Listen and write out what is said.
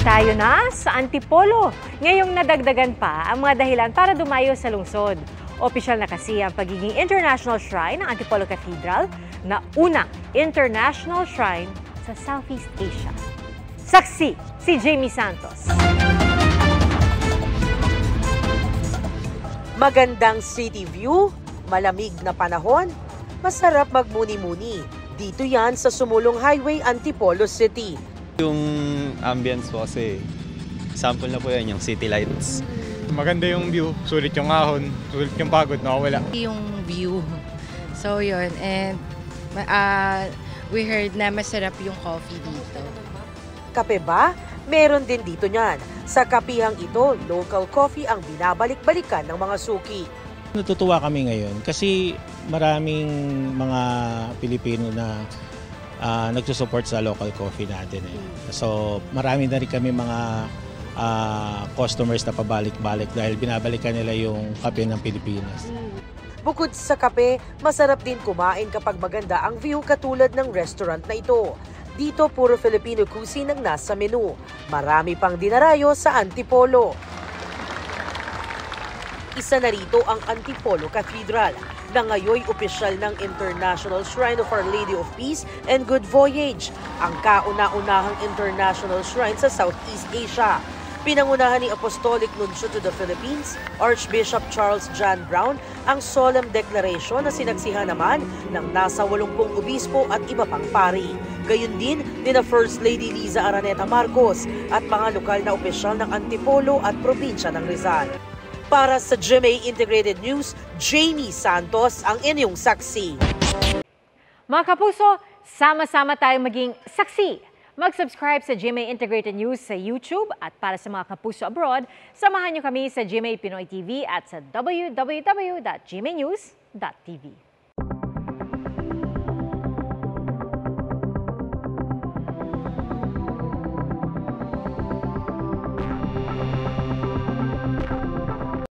Tayo na sa Antipolo. Ngayong nadagdagan pa ang mga dahilan para dumayo sa lungsod. Opisyal na kasi ang pagiging international shrine ng Antipolo Cathedral na unang international shrine sa Southeast Asia. Saksi si Jamie Santos. Magandang city view, malamig na panahon, masarap magmuni-muni. Dito yan sa Sumulong Highway, Antipolo City. Yung ambience po kasi, sample na po yan yung city lights. Maganda yung view, sulit yung ahon, sulit yung pagod, nakawala. Yung view. So yun, and we heard na masarap yung coffee dito. Kape ba? Meron din dito niyan. Sa kapihang ito, local coffee ang binabalik-balikan ng mga suki. Natutuwa kami ngayon kasi maraming mga Pilipino na nagsusupport sa local coffee natin. So marami na rin kami mga customers na pabalik-balik dahil binabalikan nila yung kape ng Pilipinas. Bukod sa kape, masarap din kumain kapag maganda ang view katulad ng restaurant na ito. Dito puro Filipino cuisine ang nasa menu. Marami pang dinarayo sa Antipolo. Isa na rito ang Antipolo Cathedral na ngayoy opisyal ng International Shrine of Our Lady of Peace and Good Voyage, ang kauna-unahang international shrine sa Southeast Asia. Pinangunahan ni Apostolic Nuncio to the Philippines, Archbishop Charles John Brown, ang solemn declaration na sinaksihan naman ng nasa 80 obispo at iba pang pari. Gayun din ni na First Lady Liza Araneta Marcos at mga lokal na opisyal ng Antipolo at probinsya ng Rizal. Para sa GMA Integrated News, Jamie Santos ang inyong saksi. Mga kapuso, sama-sama tayong maging saksi. Mag-subscribe sa GMA Integrated News sa YouTube at para sa mga kapuso abroad, samahan niyo kami sa GMA Pinoy TV at sa www.gmanews.tv.